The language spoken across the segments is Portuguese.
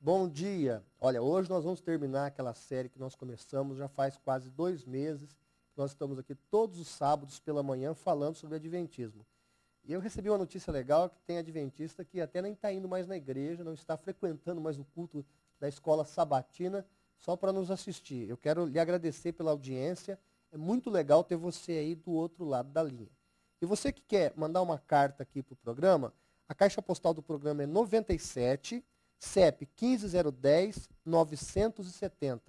Bom dia. Olha, hoje nós vamos terminar aquela série que nós começamos já faz quase 2 meses. Nós estamos aqui todos os sábados pela manhã falando sobre Adventismo. E eu recebi uma notícia legal que tem adventista que até nem está indo mais na igreja, não está frequentando mais o culto da escola sabatina, só para nos assistir. Eu quero lhe agradecer pela audiência. É muito legal ter você aí do outro lado da linha. E você que quer mandar uma carta aqui para o programa, a caixa postal do programa é 97, CEP 15010-970.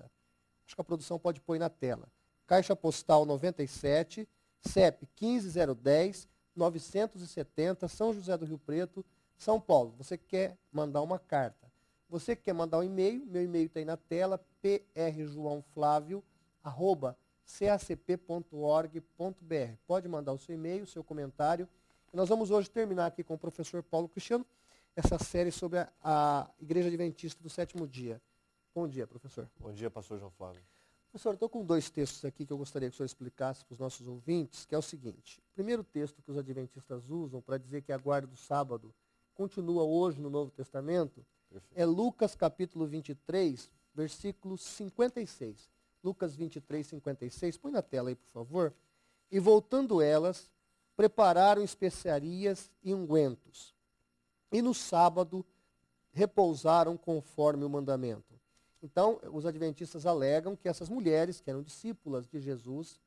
Acho que a produção pode pôr aí na tela. Caixa postal 97, CEP 15010-970, São José do Rio Preto, São Paulo. Você que quer mandar uma carta. Você que quer mandar um e-mail, meu e-mail está aí na tela, prjoaoflavio@cacp.org.br. Pode mandar o seu e-mail, o seu comentário. E nós vamos hoje terminar aqui com o professor Paulo Cristiano, essa série sobre a Igreja Adventista do Sétimo Dia. Bom dia, professor. Bom dia, pastor João Flávio. Professor, eu estou com 2 textos aqui que eu gostaria que o senhor explicasse para os nossos ouvintes, que é o seguinte. O primeiro texto que os adventistas usam para dizer que a guarda do sábado continua hoje no Novo Testamento, é Lucas capítulo 23, versículo 56. Lucas 23, 56. Põe na tela aí, por favor. E voltando elas, prepararam especiarias e ungüentos. E no sábado repousaram conforme o mandamento. Então, os adventistas alegam que essas mulheres, que eram discípulas de Jesus,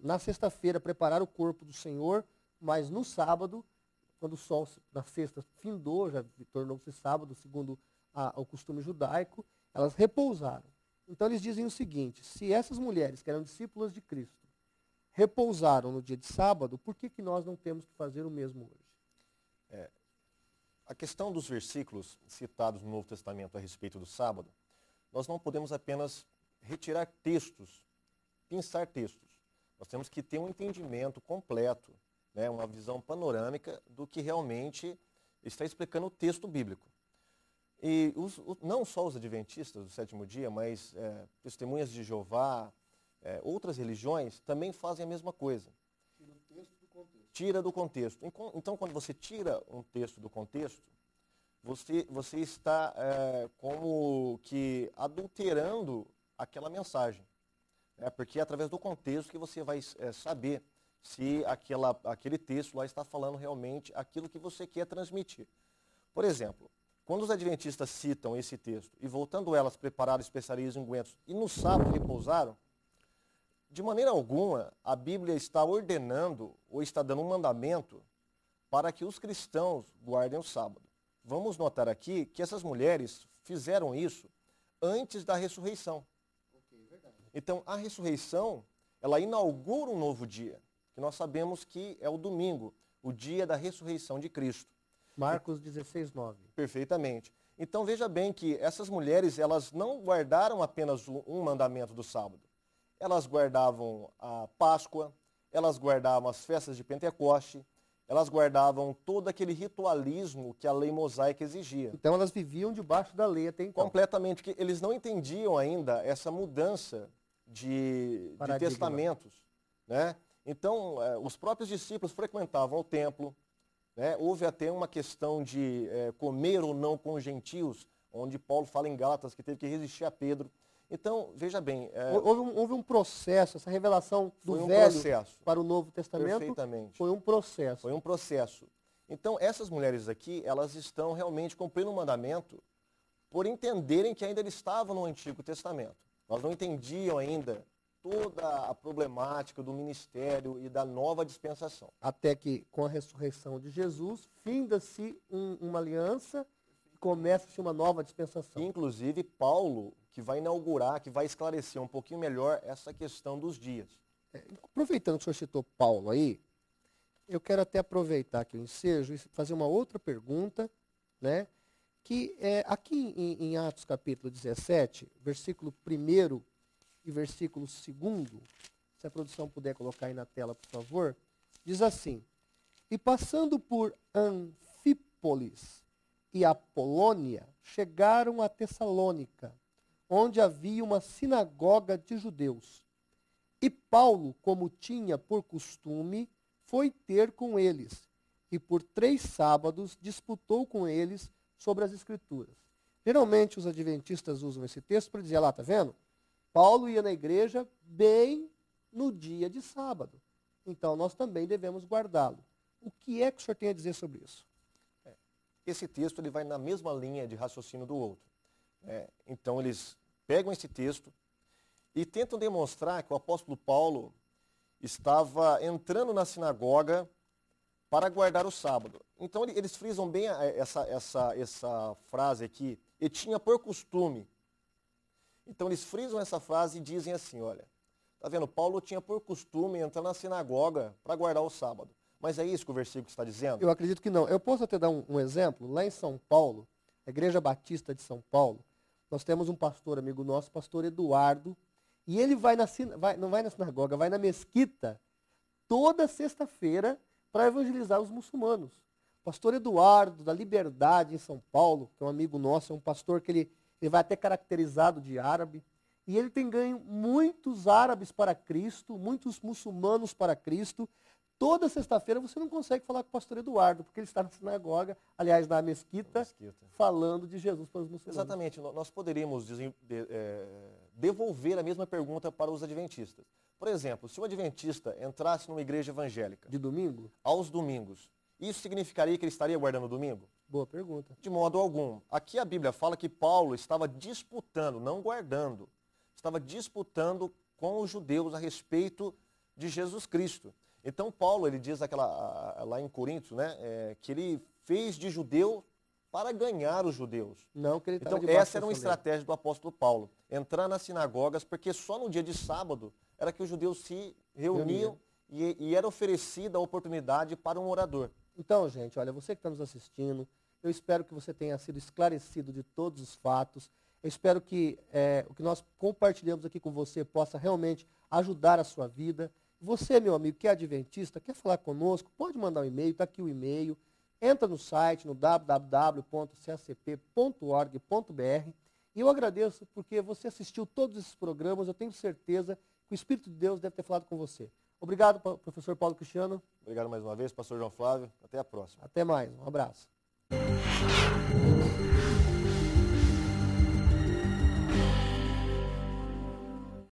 na sexta-feira prepararam o corpo do Senhor, mas no sábado, quando o sol na sexta findou, já tornou-se sábado, segundo o costume judaico, elas repousaram. Então, eles dizem o seguinte: se essas mulheres, que eram discípulas de Cristo, repousaram no dia de sábado, por que nós não temos que fazer o mesmo hoje? A questão dos versículos citados no Novo Testamento a respeito do sábado, nós não podemos apenas retirar textos, pensar textos. Nós temos que ter um entendimento completo, né, uma visão panorâmica do que realmente está explicando o texto bíblico. E não só os adventistas do sétimo dia, mas testemunhas de Jeová, outras religiões também fazem a mesma coisa. Tira do contexto. Então, quando você tira um texto do contexto, você está como que adulterando aquela mensagem. Porque é através do contexto que você vai saber se aquele texto lá está falando realmente aquilo que você quer transmitir. Por exemplo, quando os adventistas citam esse texto, e voltando elas prepararam especiarias e ungüentos, e no sábado repousaram, de maneira alguma, a Bíblia está ordenando ou está dando um mandamento para que os cristãos guardem o sábado. Vamos notar aqui que essas mulheres fizeram isso antes da ressurreição. Então, a ressurreição, ela inaugura um novo dia, que nós sabemos que é o domingo, o dia da ressurreição de Cristo. Marcos 16, 9. Perfeitamente. Então, veja bem que essas mulheres, elas não guardaram apenas um mandamento do sábado. Elas guardavam a Páscoa, elas guardavam as festas de Pentecoste, elas guardavam todo aquele ritualismo que a lei mosaica exigia. Então elas viviam debaixo da lei até então. Completamente, que eles não entendiam ainda essa mudança de testamentos, né? Então, os próprios discípulos frequentavam o templo, né? Houve até uma questão de comer ou não com os gentios, onde Paulo fala em Gálatas que teve que resistir a Pedro. Então, veja bem... Houve um processo, essa revelação do Velho para o Novo Testamento. Perfeitamente. Foi um processo. Foi um processo. Então, essas mulheres aqui, elas estão realmente cumprindo o mandamento por entenderem que ainda eles estavam no Antigo Testamento. Elas não entendiam ainda toda a problemática do ministério e da nova dispensação. Até que, com a ressurreição de Jesus, finda-se uma aliança, começa-se uma nova dispensação. Inclusive, Paulo, que vai inaugurar, que vai esclarecer um pouquinho melhor essa questão dos dias. Aproveitando que o senhor citou Paulo aí, eu quero até aproveitar aqui o ensejo e fazer uma outra pergunta, né? Que aqui em Atos capítulo 17, versículo 1º e versículo 2º, se a produção puder colocar aí na tela, por favor, diz assim: e passando por Anfípolis e Apolônia, chegaram a Tessalônica, onde havia uma sinagoga de judeus. E Paulo, como tinha por costume, foi ter com eles, e por 3 sábados disputou com eles sobre as Escrituras. Geralmente os adventistas usam esse texto para dizer, lá, tá vendo? Paulo ia na igreja bem no dia de sábado. Então nós também devemos guardá-lo. O que é que o senhor tem a dizer sobre isso? Esse texto ele vai na mesma linha de raciocínio do outro. Então eles pegam esse texto e tentam demonstrar que o apóstolo Paulo estava entrando na sinagoga para guardar o sábado. Então eles frisam bem essa frase aqui, e tinha por costume. Então eles frisam essa frase e dizem assim, olha, tá vendo, Paulo tinha por costume entrar na sinagoga para guardar o sábado. Mas é isso que o versículo está dizendo? Eu acredito que não. Eu posso até dar um exemplo. Lá em São Paulo, a Igreja Batista de São Paulo, nós temos um pastor amigo nosso, pastor Eduardo, e ele não vai na sinagoga, vai na mesquita toda sexta-feira para evangelizar os muçulmanos. Pastor Eduardo, da Liberdade, em São Paulo, que é um amigo nosso, é um pastor que ele vai até caracterizado de árabe, e ele tem ganho muitos árabes para Cristo, muitos muçulmanos para Cristo. Toda sexta-feira você não consegue falar com o pastor Eduardo, porque ele está na sinagoga, aliás, na mesquita, falando de Jesus para os muçulmanos. Exatamente. Nós poderíamos devolver a mesma pergunta para os adventistas. Por exemplo, se um adventista entrasse numa igreja evangélica... De domingo? Aos domingos. Isso significaria que ele estaria guardando o domingo? Boa pergunta. De modo algum. Aqui a Bíblia fala que Paulo estava disputando, não guardando, estava disputando com os judeus a respeito de Jesus Cristo. Então Paulo, ele diz lá em Coríntios, né, que ele fez de judeu para ganhar os judeus. Não, que ele então essa era uma estratégia do apóstolo Paulo, entrar nas sinagogas, porque só no dia de sábado era que os judeus se reuniam e era oferecida a oportunidade para um orador. Então, gente, olha, você que está nos assistindo, eu espero que você tenha sido esclarecido de todos os fatos. Eu espero que o que nós compartilhamos aqui com você possa realmente ajudar a sua vida. Você, meu amigo, que é adventista, quer falar conosco, pode mandar um e-mail, está aqui o e-mail. Entra no site, no www.csp.org.br. E eu agradeço porque você assistiu todos esses programas. Eu tenho certeza que o Espírito de Deus deve ter falado com você. Obrigado, professor Paulo Cristiano. Obrigado mais uma vez, pastor João Flávio. Até a próxima. Até mais. Um abraço.